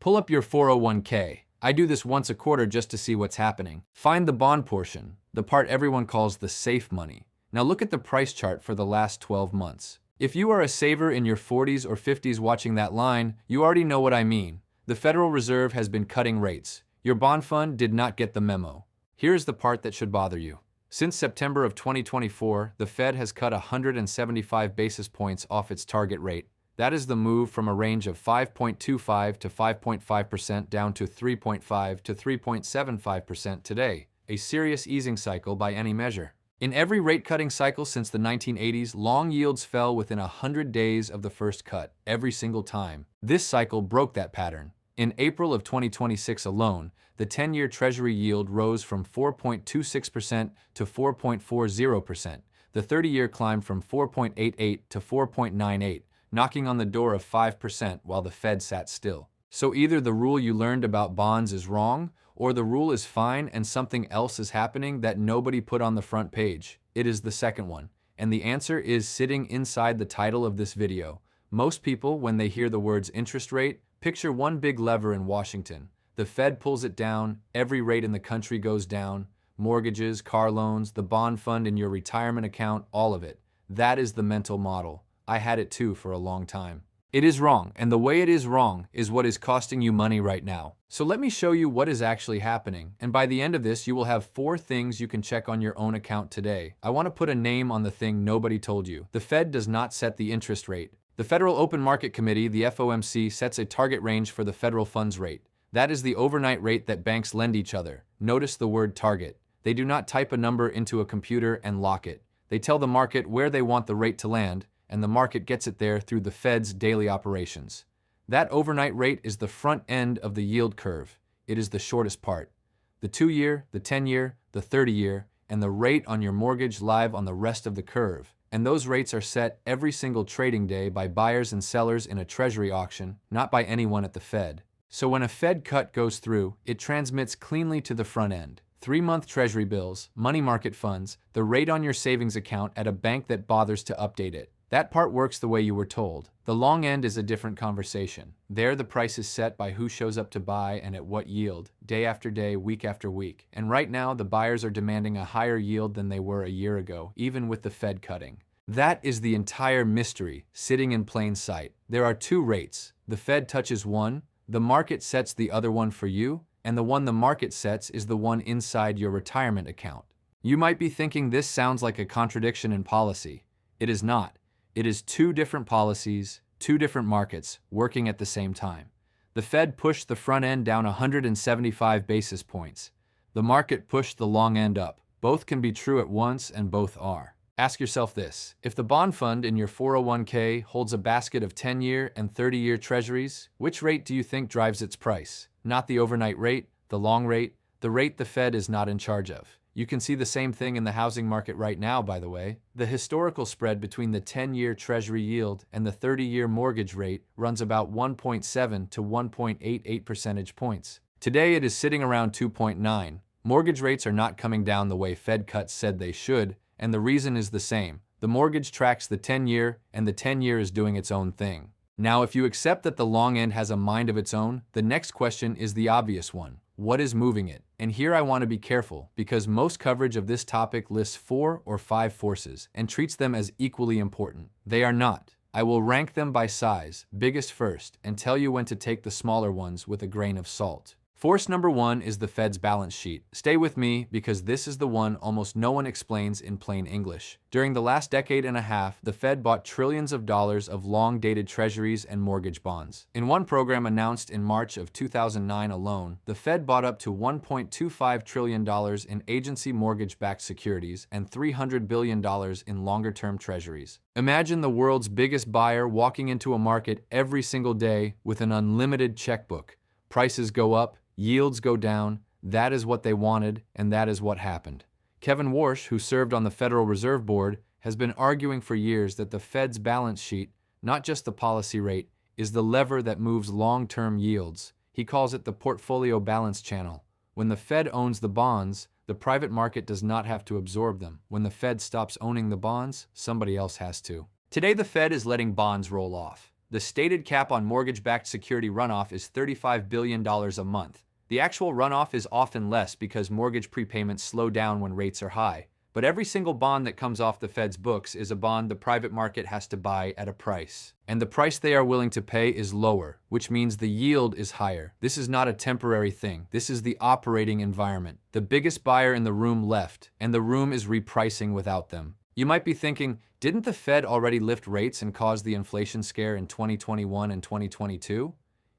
Pull up your 401k. I do this once a quarter just to see what's happening. Find the bond portion, the part everyone calls the safe money. Now look at the price chart for the last 12 months. If you are a saver in your 40s or 50s watching that line, you already know what I mean. The Federal Reserve has been cutting rates. Your bond fund did not get the memo. Here's the part that should bother you. Since September of 2024, the Fed has cut 175 basis points off its target rate. That is the move from a range of 5.25 to 5.5% down to 3.5 to 3.75% today, a serious easing cycle by any measure. In every rate-cutting cycle since the 1980s, long yields fell within 100 days of the first cut, every single time. This cycle broke that pattern. In April of 2026 alone, the 10-year Treasury yield rose from 4.26% to 4.40%. The 30-year climbed from 4.88 to 4.98, knocking on the door of 5% while the Fed sat still. So either the rule you learned about bonds is wrong, or the rule is fine and something else is happening that nobody put on the front page. It is the second one. And the answer is sitting inside the title of this video. Most people, when they hear the words interest rate, picture one big lever in Washington. The Fed pulls it down, every rate in the country goes down, mortgages, car loans, the bond fund in your retirement account, all of it. That is the mental model. I had it too for a long time. It is wrong, and the way it is wrong is what is costing you money right now. So let me show you what is actually happening, and by the end of this, you will have 4 things you can check on your own account today. I want to put a name on the thing nobody told you. The Fed does not set the interest rate. The Federal Open Market Committee, the FOMC, sets a target range for the federal funds rate. That is the overnight rate that banks lend each other. Notice the word target. They do not type a number into a computer and lock it. They tell the market where they want the rate to land, and the market gets it there through the Fed's daily operations. That overnight rate is the front end of the yield curve. It is the shortest part. The 2-year, the 10-year, the 30-year, and the rate on your mortgage live on the rest of the curve. And those rates are set every single trading day by buyers and sellers in a Treasury auction, not by anyone at the Fed. So when a Fed cut goes through, it transmits cleanly to the front end. 3-month Treasury bills, money market funds, the rate on your savings account at a bank that bothers to update it. That part works the way you were told. The long end is a different conversation. There the price is set by who shows up to buy and at what yield, day after day, week after week. And right now, the buyers are demanding a higher yield than they were a year ago, even with the Fed cutting. That is the entire mystery, sitting in plain sight. There are 2 rates. The Fed touches one, the market sets the other one for you, and the one the market sets is the one inside your retirement account. You might be thinking this sounds like a contradiction in policy. It is not. It is 2 different policies, 2 different markets, working at the same time. The Fed pushed the front end down 175 basis points. The market pushed the long end up. Both can be true at once, and both are. Ask yourself this. If the bond fund in your 401k holds a basket of 10-year and 30-year treasuries, which rate do you think drives its price? Not the overnight rate, the long rate, the rate the Fed is not in charge of. You can see the same thing in the housing market right now, by the way. The historical spread between the 10-year Treasury yield and the 30-year mortgage rate runs about 1.7 to 1.88 percentage points. Today it is sitting around 2.9. Mortgage rates are not coming down the way Fed cuts said they should, and the reason is the same. The mortgage tracks the 10-year, and the 10-year is doing its own thing. Now, if you accept that the long end has a mind of its own, the next question is the obvious one. What is moving it? And here I want to be careful, because most coverage of this topic lists 4 or 5 forces and treats them as equally important. They are not. I will rank them by size, biggest first, and tell you when to take the smaller ones with a grain of salt. Force number 1 is the Fed's balance sheet. Stay with me because this is the one almost no one explains in plain English. During the last decade and a half, the Fed bought trillions of dollars of long-dated treasuries and mortgage bonds. In one program announced in March of 2009 alone, the Fed bought up to $1.25 trillion in agency mortgage-backed securities and $300 billion in longer-term treasuries. Imagine the world's biggest buyer walking into a market every single day with an unlimited checkbook. Prices go up, yields go down. That is what they wanted, and that is what happened. Kevin Warsh, who served on the Federal Reserve Board, has been arguing for years that the Fed's balance sheet, not just the policy rate, is the lever that moves long-term yields. He calls it the portfolio balance channel. When the Fed owns the bonds, the private market does not have to absorb them. When the Fed stops owning the bonds, somebody else has to. Today, the Fed is letting bonds roll off. The stated cap on mortgage-backed security runoff is $35 billion a month. The actual runoff is often less because mortgage prepayments slow down when rates are high. But every single bond that comes off the Fed's books is a bond the private market has to buy at a price. And the price they are willing to pay is lower, which means the yield is higher. This is not a temporary thing. This is the operating environment. The biggest buyer in the room left, and the room is repricing without them. You might be thinking, didn't the Fed already lift rates and cause the inflation scare in 2021 and 2022?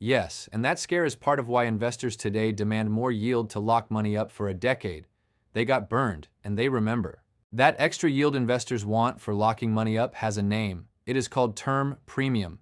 Yes, and that scare is part of why investors today demand more yield to lock money up for a decade. They got burned, and they remember. That extra yield investors want for locking money up has a name. It is called term premium.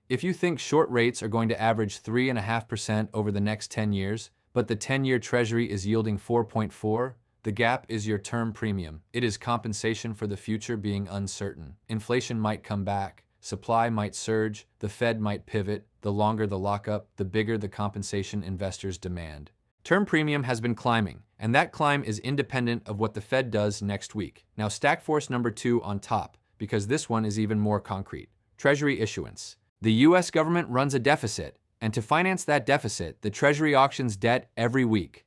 If you think short rates are going to average 3.5% over the next 10 years, but the 10-year Treasury is yielding 4.4%, the gap is your term premium. It is compensation for the future being uncertain. Inflation might come back, supply might surge, the Fed might pivot. The longer the lockup, the bigger the compensation investors demand. Term premium has been climbing, and that climb is independent of what the Fed does next week. Now stack force number 2 on top, because this one is even more concrete. Treasury issuance. The US government runs a deficit, and to finance that deficit, the Treasury auctions debt every week.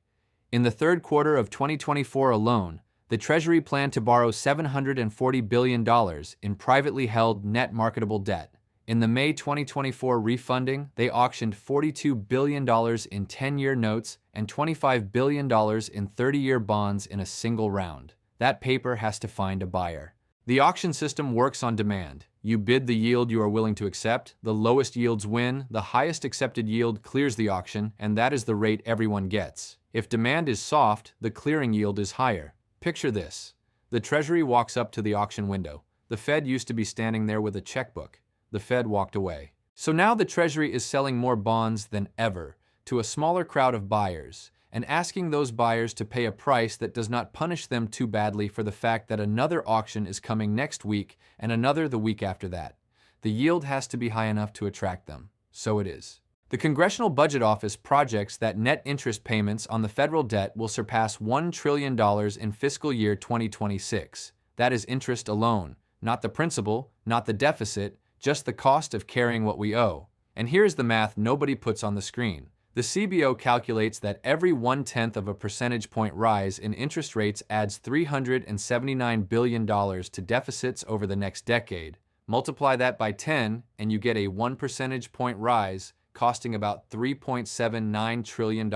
In the third quarter of 2024 alone, the Treasury planned to borrow $740 billion in privately held net marketable debt. In the May 2024 refunding, they auctioned $42 billion in 10-year notes and $25 billion in 30-year bonds in a single round. That paper has to find a buyer. The auction system works on demand. You bid the yield you are willing to accept, the lowest yields win, the highest accepted yield clears the auction, and that is the rate everyone gets. If demand is soft, the clearing yield is higher. Picture this. The Treasury walks up to the auction window. The Fed used to be standing there with a checkbook. The Fed walked away. So now the Treasury is selling more bonds than ever to a smaller crowd of buyers and asking those buyers to pay a price that does not punish them too badly for the fact that another auction is coming next week and another the week after that. The yield has to be high enough to attract them. So it is. The Congressional Budget Office projects that net interest payments on the federal debt will surpass $1 trillion in fiscal year 2026. That is interest alone, not the principal, not the deficit, just the cost of carrying what we owe. And here's the math nobody puts on the screen. The CBO calculates that every 1/10 of a percentage point rise in interest rates adds $379 billion to deficits over the next decade. Multiply that by 10, and you get a 1 percentage point rise, costing about $3.79 trillion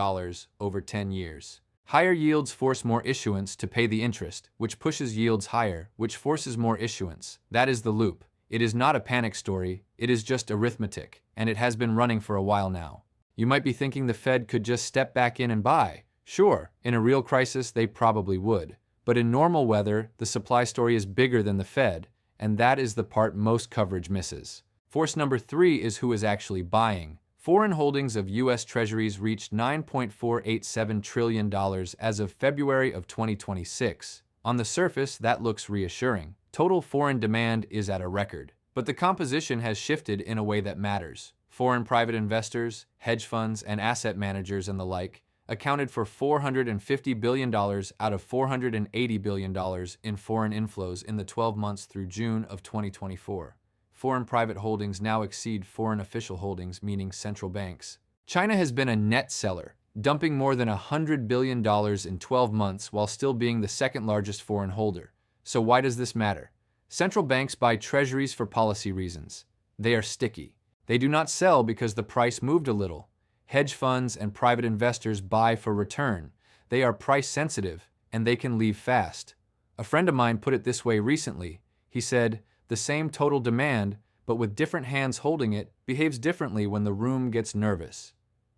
over 10 years. Higher yields force more issuance to pay the interest, which pushes yields higher, which forces more issuance. That is the loop. It is not a panic story, it is just arithmetic, and it has been running for a while now. You might be thinking the Fed could just step back in and buy. Sure, in a real crisis, they probably would. But in normal weather, the supply story is bigger than the Fed, and that is the part most coverage misses. Force number 3 is who is actually buying. Foreign holdings of U.S. Treasuries reached $9.487 trillion as of February of 2026. On the surface, that looks reassuring. Total foreign demand is at a record. But the composition has shifted in a way that matters. Foreign private investors, hedge funds, and asset managers and the like accounted for $450 billion out of $480 billion in foreign inflows in the 12 months through June of 2024. Foreign private holdings now exceed foreign official holdings, meaning central banks. China has been a net seller, dumping more than $100 billion in 12 months while still being the second largest foreign holder. So why does this matter? Central banks buy treasuries for policy reasons. They are sticky. They do not sell because the price moved a little. Hedge funds and private investors buy for return. They are price sensitive, and they can leave fast. A friend of mine put it this way recently. He said, "The same total demand, but with different hands holding it, behaves differently when the room gets nervous."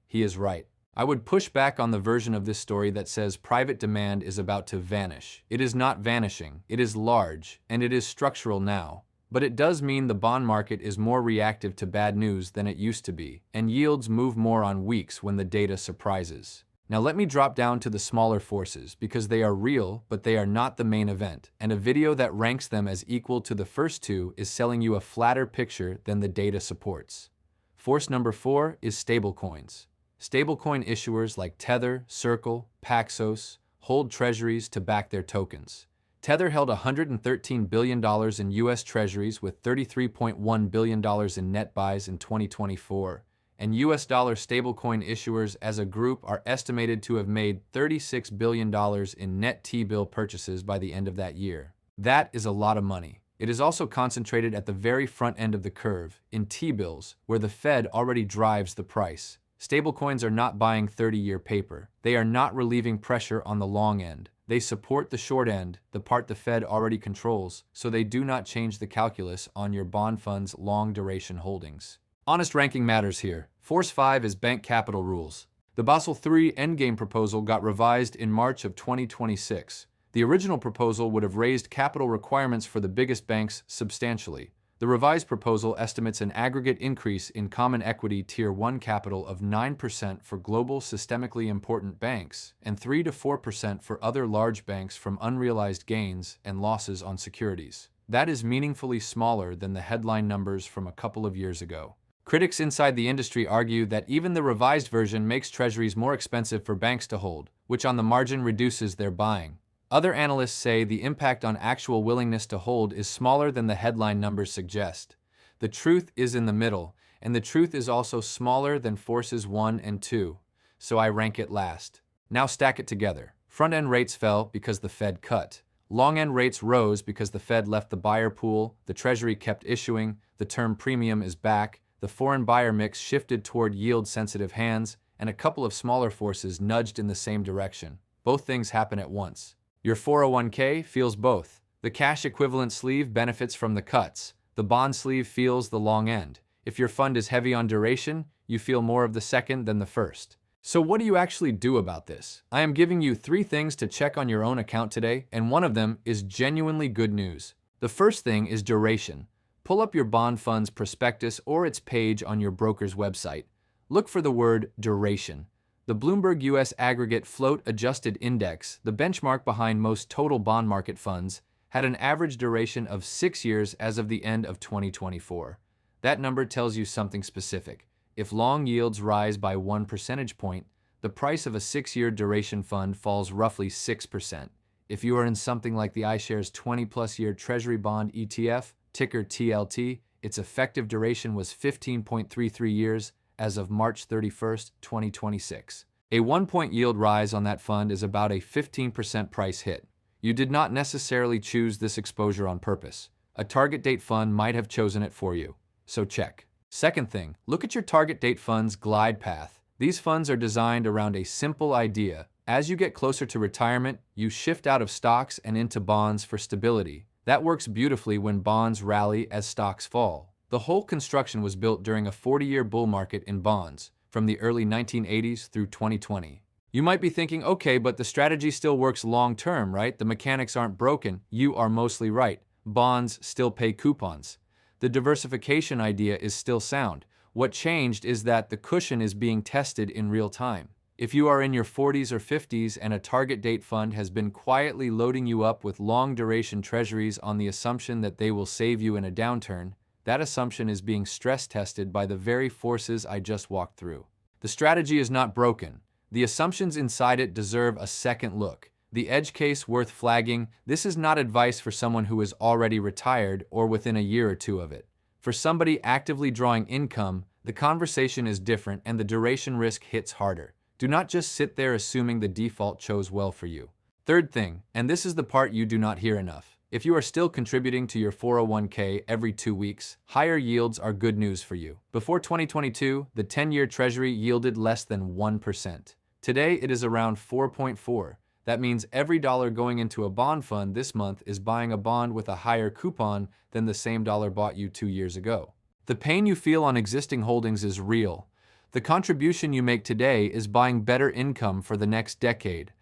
He is right. I would push back on the version of this story that says private demand is about to vanish. It is not vanishing. It is large, and it is structural now. But it does mean the bond market is more reactive to bad news than it used to be, and yields move more on weeks when the data surprises. Now let me drop down to the smaller forces because they are real, but they are not the main event, and a video that ranks them as equal to the first two is selling you a flatter picture than the data supports. Force number 4 is stablecoins. Stablecoin issuers like Tether, Circle, Paxos hold treasuries to back their tokens. Tether held $113 billion in U.S. Treasuries with $33.1 billion in net buys in 2024, and U.S. dollar stablecoin issuers as a group are estimated to have made $36 billion in net T-bill purchases by the end of that year. That is a lot of money. It is also concentrated at the very front end of the curve, in T-bills, where the Fed already drives the price. Stablecoins are not buying 30-year paper. They are not relieving pressure on the long end. They support the short end, the part the Fed already controls, so they do not change the calculus on your bond fund's long-duration holdings. Honest ranking matters here. Force 5 is bank capital rules. The Basel III endgame proposal got revised in March of 2026. The original proposal would have raised capital requirements for the biggest banks substantially. The revised proposal estimates an aggregate increase in Common Equity Tier 1 capital of 9% for global systemically important banks and 3 to 4% for other large banks from unrealized gains and losses on securities. That is meaningfully smaller than the headline numbers from a couple of years ago. Critics inside the industry argue that even the revised version makes treasuries more expensive for banks to hold, which on the margin reduces their buying. Other analysts say the impact on actual willingness to hold is smaller than the headline numbers suggest. The truth is in the middle, and the truth is also smaller than forces 1 and 2, so I rank it last. Now stack it together. Front-end rates fell because the Fed cut. Long-end rates rose because the Fed left the buyer pool, the Treasury kept issuing, the term premium is back, the foreign buyer mix shifted toward yield-sensitive hands, and a couple of smaller forces nudged in the same direction. Both things happen at once. Your 401k feels both. The cash equivalent sleeve benefits from the cuts. The bond sleeve feels the long end. If your fund is heavy on duration, you feel more of the second than the first. So what do you actually do about this? I am giving you 3 things to check on your own account today, and one of them is genuinely good news. The first thing is duration. Pull up your bond fund's prospectus or its page on your broker's website. Look for the word duration. The Bloomberg U.S. Aggregate Float Adjusted Index, the benchmark behind most total bond market funds, had an average duration of 6 years as of the end of 2024. That number tells you something specific. If long yields rise by 1 percentage point, the price of a 6-year duration fund falls roughly 6%. If you are in something like the iShares 20-plus-year Treasury Bond ETF, ticker TLT, its effective duration was 15.33 years, as of March 31, 2026. A 1-point yield rise on that fund is about a 15% price hit. You did not necessarily choose this exposure on purpose. A target date fund might have chosen it for you, so check. Second thing, look at your target date fund's glide path. These funds are designed around a simple idea. As you get closer to retirement, you shift out of stocks and into bonds for stability. That works beautifully when bonds rally as stocks fall. The whole construction was built during a 40-year bull market in bonds, from the early 1980s through 2020. You might be thinking, okay, but the strategy still works long-term, right? The mechanics aren't broken. You are mostly right. Bonds still pay coupons. The diversification idea is still sound. What changed is that the cushion is being tested in real time. If you are in your 40s or 50s and a target date fund has been quietly loading you up with long-duration treasuries on the assumption that they will save you in a downturn, that assumption is being stress-tested by the very forces I just walked through. The strategy is not broken. The assumptions inside it deserve a second look. The edge case worth flagging, this is not advice for someone who is already retired or within a year or two of it. For somebody actively drawing income, the conversation is different and the duration risk hits harder. Do not just sit there assuming the default chose well for you. Third thing, and this is the part you do not hear enough. If you are still contributing to your 401k every 2 weeks, higher yields are good news for you. Before 2022, the 10-year Treasury yielded less than 1%. Today, it is around 4.4. That means every dollar going into a bond fund this month is buying a bond with a higher coupon than the same dollar bought you 2 years ago. The pain you feel on existing holdings is real. The contribution you make today is buying better income for the next decade.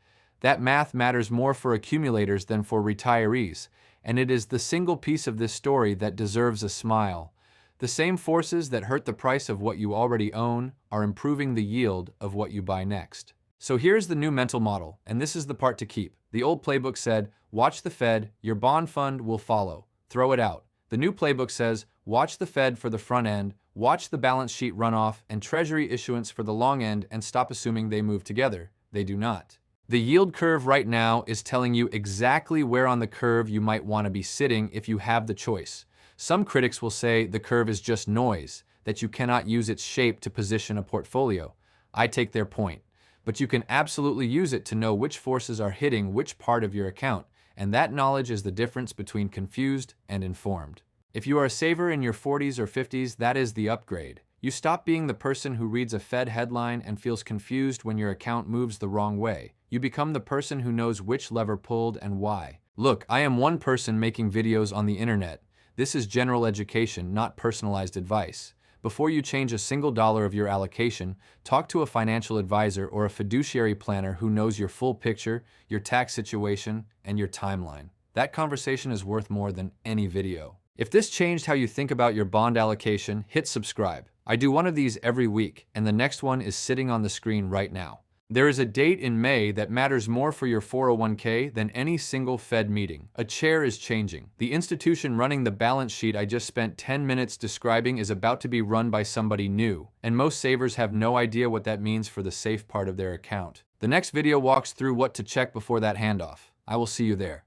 That math matters more for accumulators than for retirees, and it is the single piece of this story that deserves a smile. The same forces that hurt the price of what you already own are improving the yield of what you buy next. So here's the new mental model, and this is the part to keep. The old playbook said, watch the Fed, your bond fund will follow. Throw it out. The new playbook says, watch the Fed for the front end, watch the balance sheet runoff and Treasury issuance for the long end, and stop assuming they move together. They do not. The yield curve right now is telling you exactly where on the curve you might want to be sitting if you have the choice. Some critics will say the curve is just noise, that you cannot use its shape to position a portfolio. I take their point. But you can absolutely use it to know which forces are hitting which part of your account, and that knowledge is the difference between confused and informed. If you are a saver in your 40s or 50s, that is the upgrade. You stop being the person who reads a Fed headline and feels confused when your account moves the wrong way. You become the person who knows which lever pulled and why. Look, I am one person making videos on the internet. This is general education, not personalized advice. Before you change a single dollar of your allocation, talk to a financial advisor or a fiduciary planner who knows your full picture, your tax situation, and your timeline. That conversation is worth more than any video. If this changed how you think about your bond allocation, hit subscribe. I do one of these every week, and the next one is sitting on the screen right now. There is a date in May that matters more for your 401k than any single Fed meeting. A chair is changing. The institution running the balance sheet I just spent 10 minutes describing is about to be run by somebody new, and most savers have no idea what that means for the safe part of their account. The next video walks through what to check before that handoff. I will see you there.